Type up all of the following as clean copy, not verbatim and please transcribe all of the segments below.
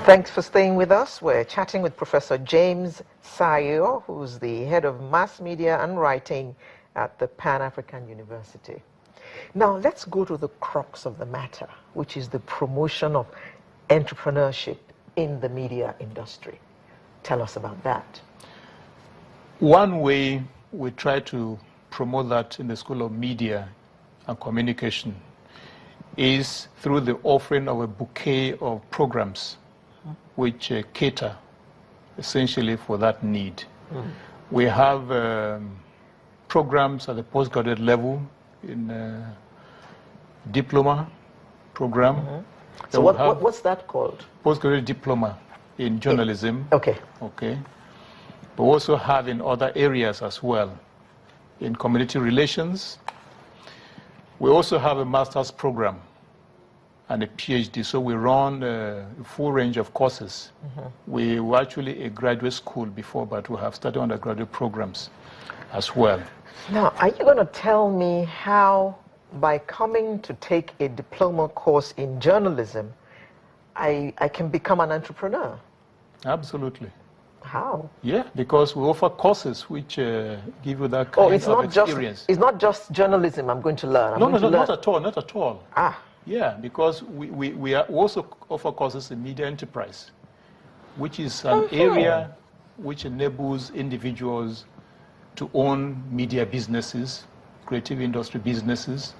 Thanks for staying with us. We're chatting with Professor James Sayo, who's the head of mass media and writing at the Pan-African University. Now, let's go to the crux of the matter, which is the promotion of entrepreneurship in the media industry. Tell us about that. One way we try to promote that in the School of Media and Communication is through the offering of a bouquet of programs which cater essentially for that need. We have programs at the postgraduate level in diploma program. So what's that called? Postgraduate diploma in journalism. Okay. Okay. We also have in other areas as well, in community relations. We also have a master's program and a PhD, so we run a full range of courses. We were actually a graduate school before, but we have started undergraduate programs as well. Now, are you going to tell me how, by coming to take a diploma course in journalism, I can become an entrepreneur? Absolutely. How? Yeah, because we offer courses which give you that kind of experience. It's not just journalism I'm going to learn. No, not at all, not at all. Ah. Yeah, because we also offer courses in media enterprise, which is an area which enables individuals to own media businesses, creative industry businesses,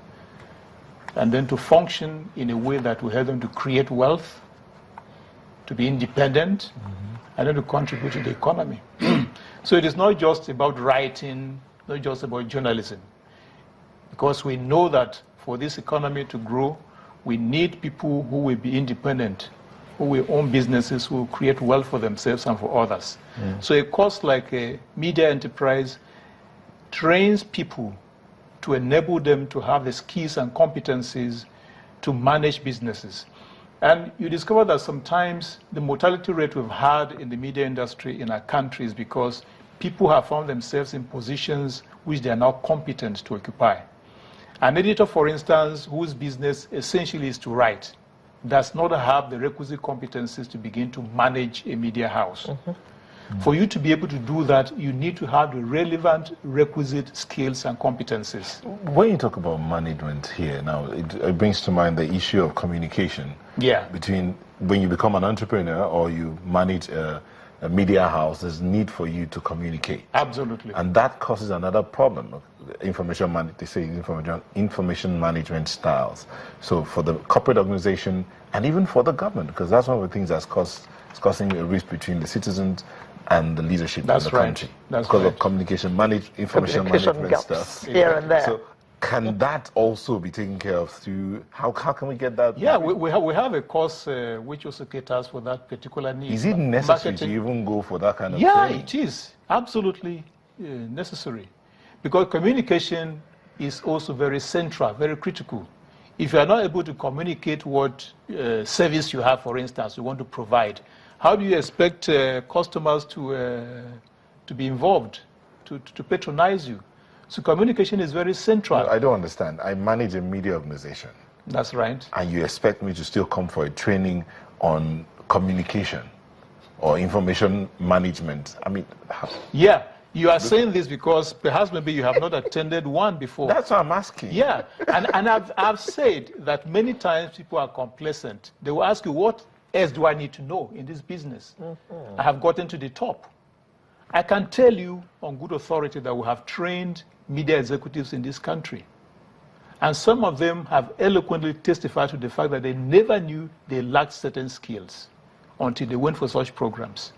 and then to function in a way that will help them to create wealth, to be independent, and then to contribute to the economy. So it is not just about writing, not just about journalism, because we know that for this economy to grow, we need people who will be independent, who will own businesses, who will create wealth for themselves and for others. So a course like a media enterprise trains people to enable them to have the skills and competencies to manage businesses. And you discover that sometimes the mortality rate we've had in the media industry in our country is because people have found themselves in positions which they are now competent to occupy. An editor, for instance, whose business essentially is to write, does not have the requisite competencies to begin to manage a media house. For you to be able to do that, you need to have the relevant requisite skills and competencies. When you talk about management here, now it brings to mind the issue of communication. Yeah. Between when you become an entrepreneur or you manage a media house, there's need for you to communicate. Absolutely. And that causes another problem. Information management styles. So for the corporate organization and even for the government, because that's one of the things that's causing a rift between the citizens and the leadership in the country. That's because right. of information management stuff. Here and there. So can that also be taken care of through, how can we get that? Yeah, we have a course which also caters for that particular need. Is it necessary to even go for that kind of training? training? It is absolutely necessary, because communication is also very central, very critical. If you are not able to communicate what service you have, for instance, you want to provide, how do you expect customers to be involved, to patronize you? So communication is very central. No, I don't understand. I manage a media organization. That's right. And you expect me to still come for a training on communication or information management? I mean, yeah. You are saying this because perhaps maybe you have not attended one before. That's what I'm asking. Yeah, and I've said that many times people are complacent. They will ask you, what else do I need to know in this business? I have gotten to the top. I can tell you on good authority that we have trained media executives in this country. And some of them have eloquently testified to the fact that they never knew they lacked certain skills until they went for such programs.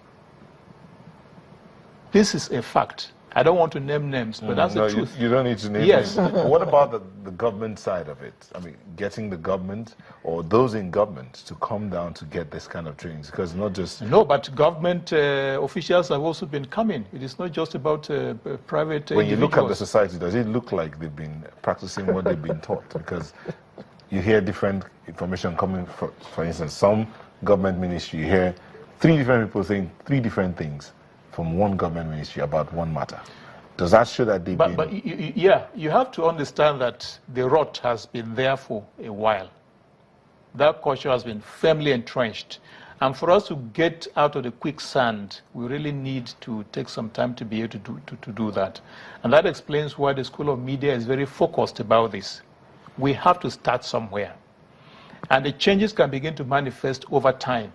This is a fact. I don't want to name names, but that's the truth. You don't need to name names. What about the government side of it? I mean, getting the government or those in government to come down to get this kind of trainings, because not just... No, but government officials have also been coming. It is not just about private When you look at the society, does it look like they've been practicing what they've been taught? Because you hear different information coming, for instance, some government ministry, you hear 3 different people saying 3 different things from one government ministry about one matter. Does that show that they've been... But yeah, you have to understand that the rot has been there for a while. That culture has been firmly entrenched. And for us to get out of the quicksand, we really need to take some time to be able to do that. And that explains why the School of Media is very focused about this. We have to start somewhere. And the changes can begin to manifest over time.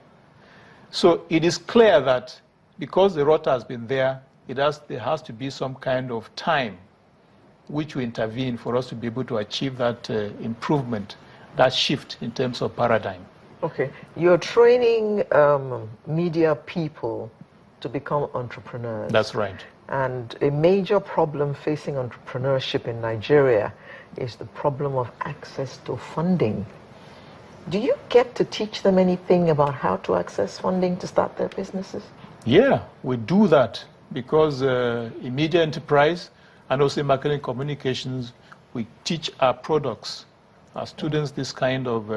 So it is clear that because the rota has been there has to be some kind of time which we intervene for us to be able to achieve that improvement, that shift in terms of paradigm. Okay, you're training media people to become entrepreneurs. That's right. And a major problem facing entrepreneurship in Nigeria is the problem of access to funding. Do you get to teach them anything about how to access funding to start their businesses? Yeah, we do that because in media enterprise and also in marketing communications, we teach our products, our students, this kind of,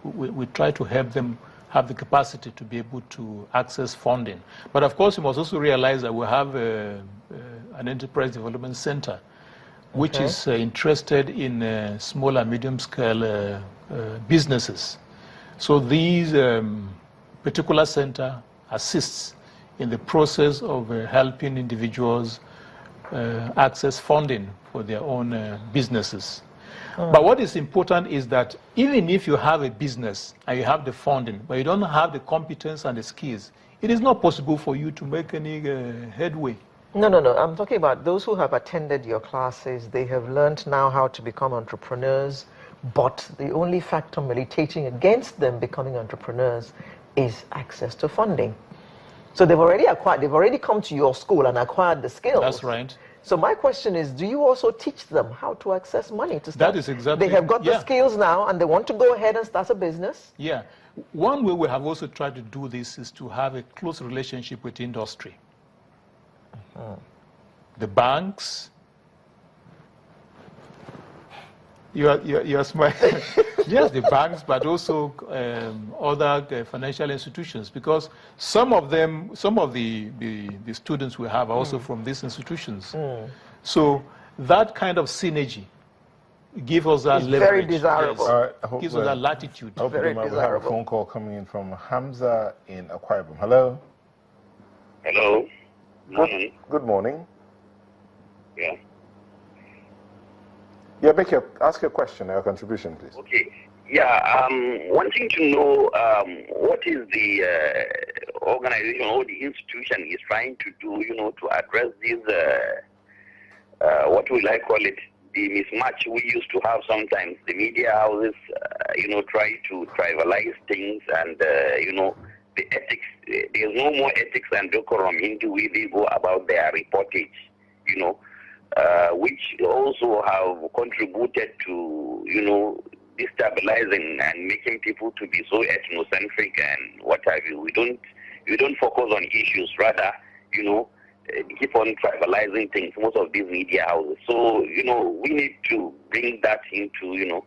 we try to help them have the capacity to be able to access funding. But of course, you must also realize that we have an enterprise development center, which is interested in small and medium scale businesses. So these particular center assists in the process of helping individuals access funding for their own businesses. But what is important is that even if you have a business and you have the funding, but you don't have the competence and the skills, it is not possible for you to make any headway. No. I'm talking about those who have attended your classes. They have learned now how to become entrepreneurs, but the only factor militating against them becoming entrepreneurs is access to funding. So they've already come to your school and acquired the skills. That's right. So my question is, do you also teach them how to access money to start? That is exactly. They have got the skills now and they want to go ahead and start a business? Yeah. One way we have also tried to do this is to have a close relationship with industry. The banks. You are smiling. Yes, the banks, but also other financial institutions, because some of the students we have are also from these institutions. So that kind of synergy gives us that leverage. Very desirable. Yes, gives us that latitude. I hope we have a phone call coming in from Hamza in Akwa Ibom. Hello. Hello. Morning. Good morning. Yeah. Yeah, ask your question or your contribution, please. Okay. Yeah, wanting to know what is the organization or the institution is trying to do, to address this, what will I call it, the mismatch we used to have sometimes. The media houses, try to trivialize things and, the ethics. There's no more ethics and decorum into the way they go about their reportage, which also have contributed to, destabilizing and making people to be so ethnocentric and what have you. We don't focus on issues, rather, keep on tribalizing things, most of these media houses. So, we need to bring that into,